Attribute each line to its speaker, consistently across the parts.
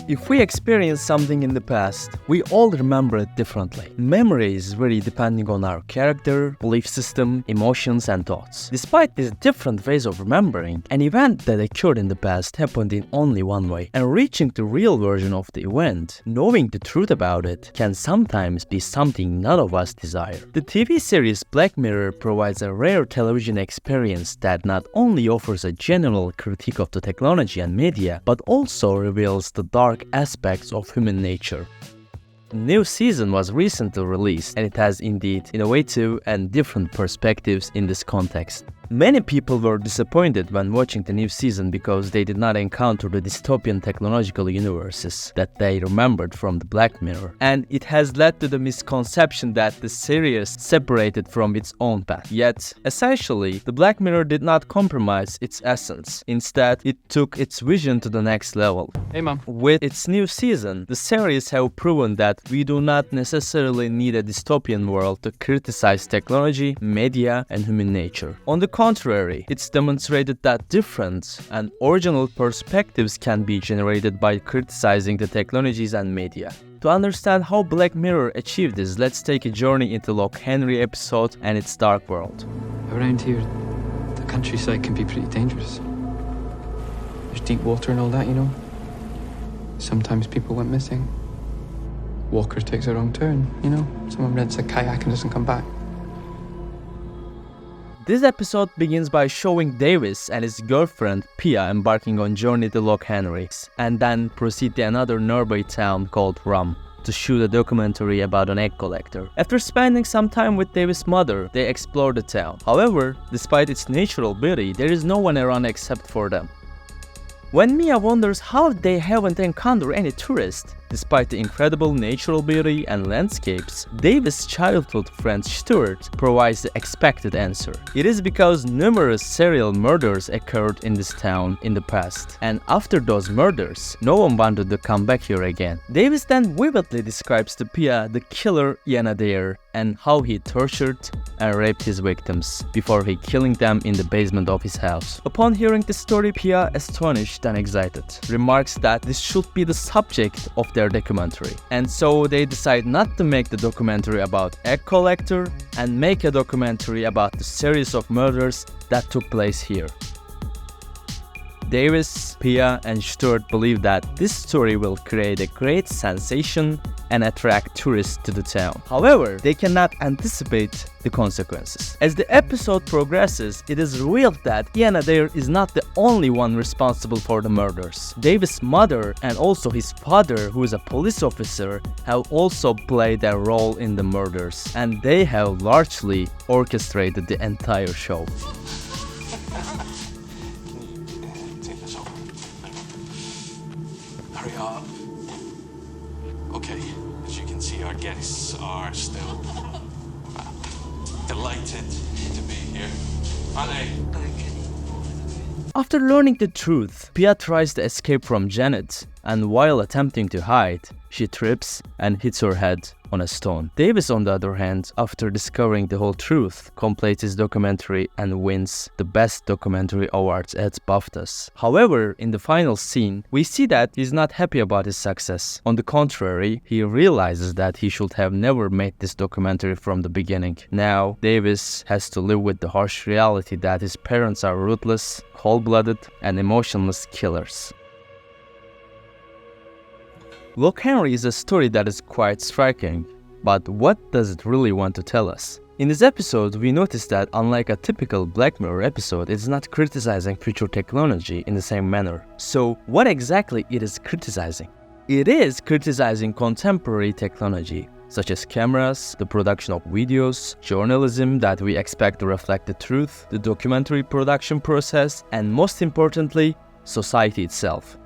Speaker 1: If we experience something in the past, we all remember it differently. Memories vary depending on our character, belief system, emotions, and thoughts. Despite these different ways of remembering, an event that occurred in the past happened in only one way, and reaching the real version of the event, knowing the truth about it, can sometimes be something none of us desire. The TV series Black Mirror provides a rare television experience that not only offers a general critique of the technology and media, but also reveals the dark aspects of human nature. A new season was recently released, and it has indeed innovative and different perspectives in this context. Many people were disappointed when watching the new season because they did not encounter the dystopian technological universes that they remembered from the Black Mirror, and it has led to the misconception that the series separated from its own path. Yet, essentially, the Black Mirror did not compromise its essence. Instead, it took its vision to the next level.
Speaker 2: Hey, Mom.
Speaker 1: With its new season, the series have proven that we do not necessarily need a dystopian world to criticize technology, media, and human nature. On the contrary, it's demonstrated that different and original perspectives can be generated by criticizing the technologies and media. To understand how Black Mirror achieved this, let's take a journey into Loch Henry episode and its dark world.
Speaker 2: Around here, the countryside can be pretty dangerous. There's deep water and all that, you know. Sometimes people went missing. Walker takes a wrong turn, you know. Someone rents a kayak and doesn't come back.
Speaker 1: This episode begins by showing Davis and his girlfriend Pia embarking on journey to Loch Henry, and then proceed to another nearby town called Rum to shoot a documentary about an egg collector. After spending some time with Davis' mother, they explore the town. However, despite its natural beauty, there is no one around except for them. When Mia wonders how they haven't encountered any tourists, despite the incredible natural beauty and landscapes, Davis' childhood friend Stuart provides the expected answer. It is because numerous serial murders occurred in this town in the past, and after those murders, no one wanted to come back here again. Davis then vividly describes to Pia the killer Ian Adair and how he tortured and raped his victims before he killing them in the basement of his house. Upon hearing the story, Pia, astonished and excited, remarks that this should be the subject of their documentary. And so they decide not to make the documentary about egg collector and make a documentary about the series of murders that took place here. Davis, Pia, and Stuart believe that this story will create a great sensation and attract tourists to the town. However, they cannot anticipate the consequences. As the episode progresses, it is revealed that Ian Adair is not the only one responsible for the murders. Davis' mother and also his father, who is a police officer, have also played a role in the murders, and they have largely orchestrated the entire show.
Speaker 3: Hurry up. Okay, as you can see, our guests are still delighted to be here. Aren't they?
Speaker 1: After learning the truth, Pia tries to escape from Janet, and while attempting to hide, she trips and hits her head on a stone. Davis, on the other hand, after discovering the whole truth, completes his documentary and wins the Best Documentary Awards at BAFTAs. However, in the final scene, we see that he's not happy about his success. On the contrary, he realizes that he should have never made this documentary from the beginning. Now, Davis has to live with the harsh reality that his parents are ruthless, cold-blooded, and emotionless killers. Loch Henry is a story that is quite striking, but what does it really want to tell us? In this episode, we notice that unlike a typical Black Mirror episode, it's not criticizing future technology in the same manner. So, what exactly it is criticizing? It is criticizing contemporary technology, such as cameras, the production of videos, journalism that we expect to reflect the truth, the documentary production process, and most importantly, society itself.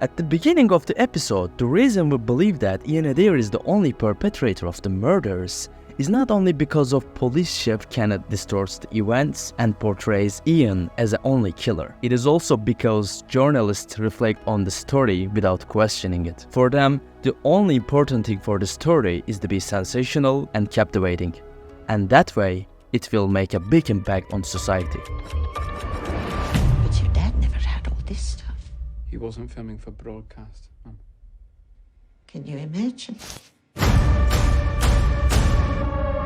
Speaker 1: At the beginning of the episode, the reason we believe that Ian Adair is the only perpetrator of the murders is not only because of police chief Kenneth distorts the events and portrays Ian as the only killer. It is also because journalists reflect on the story without questioning it. For them, the only important thing for the story is to be sensational and captivating. And that way, it will make a big impact on society.
Speaker 4: But your dad never had all this stuff.
Speaker 2: He wasn't filming for broadcast.
Speaker 4: Can you imagine?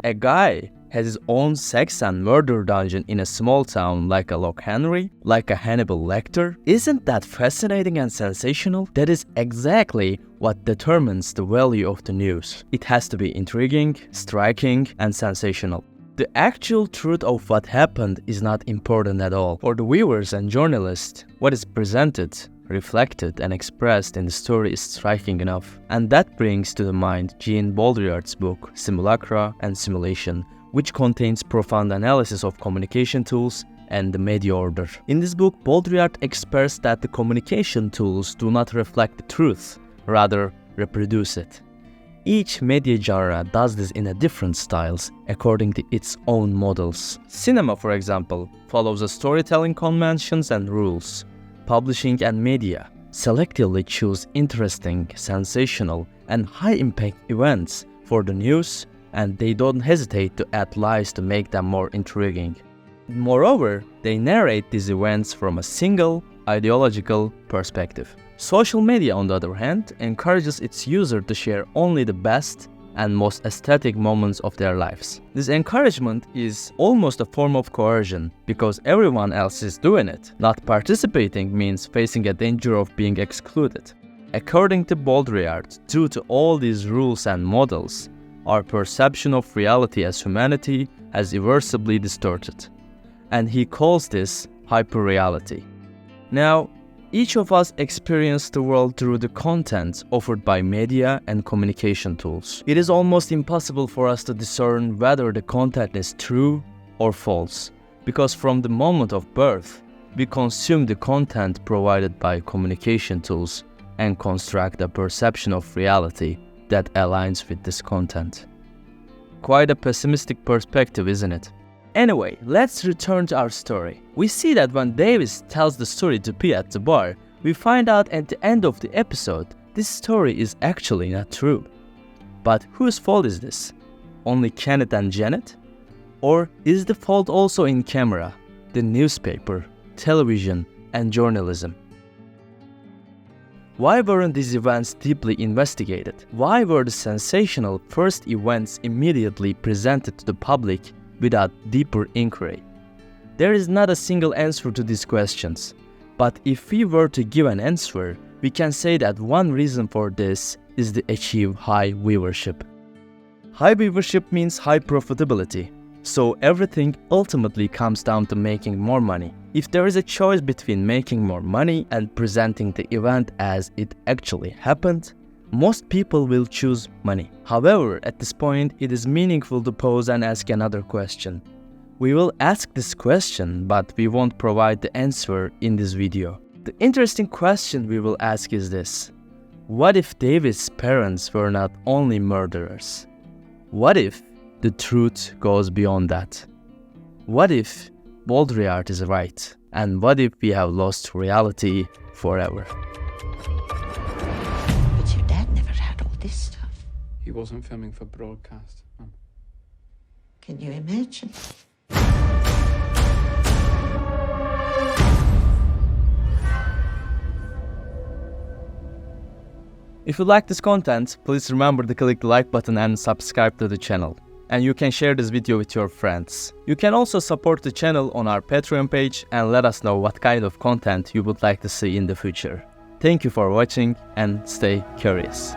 Speaker 1: A guy has his own sex and murder dungeon in a small town like a Loch Henry, like a Hannibal Lecter. Isn't that fascinating and sensational? That is exactly what determines the value of the news. It has to be intriguing, striking, and sensational. The actual truth of what happened is not important at all. For the viewers and journalists, what is presented, reflected, and expressed in the story is striking enough. And that brings to the mind Jean Baudrillard's book, Simulacra and Simulation, which contains profound analysis of communication tools and the media order. In this book, Baudrillard expressed that the communication tools do not reflect the truth, rather reproduce it. Each media genre does this in a different styles, according to its own models. Cinema, for example, follows the storytelling conventions and rules. Publishing and media selectively choose interesting, sensational, and high-impact events for the news, and they don't hesitate to add lies to make them more intriguing. Moreover, they narrate these events from a single, ideological perspective. Social media, on the other hand, encourages its user to share only the best and most aesthetic moments of their lives. This encouragement is almost a form of coercion, because everyone else is doing it. Not participating means facing a danger of being excluded. According to Baudrillard, due to all these rules and models, our perception of reality as humanity has irreversibly distorted. And he calls this hyperreality. Now, each of us experience the world through the content offered by media and communication tools. It is almost impossible for us to discern whether the content is true or false, because from the moment of birth, we consume the content provided by communication tools and construct a perception of reality that aligns with this content. Quite a pessimistic perspective, isn't it? Anyway, let's return to our story. We see that when Davis tells the story to Pia at the bar, we find out at the end of the episode, this story is actually not true. But whose fault is this? Only Kenneth and Janet? Or is the fault also in camera, the newspaper, television, and journalism? Why weren't these events deeply investigated? Why were the sensational first events immediately presented to the public without deeper inquiry? There is not a single answer to these questions, but if we were to give an answer, we can say that one reason for this is to achieve high viewership. High viewership means high profitability, so everything ultimately comes down to making more money. If there is a choice between making more money and presenting the event as it actually happened, most people will choose money. However, at this point, it is meaningful to pause and ask another question. We will ask this question, but we won't provide the answer in this video. The interesting question we will ask is this: what if David's parents were not only murderers? What if the truth goes beyond that? What if Baudrillard is right? And what if we have lost reality forever?
Speaker 4: But your dad never had all this stuff.
Speaker 2: He wasn't filming for broadcast.
Speaker 4: Can you imagine?
Speaker 1: If you like this content, please remember to click the like button and subscribe to the channel. And you can share this video with your friends. You can also support the channel on our Patreon page and let us know what kind of content you would like to see in the future. Thank you for watching and stay curious.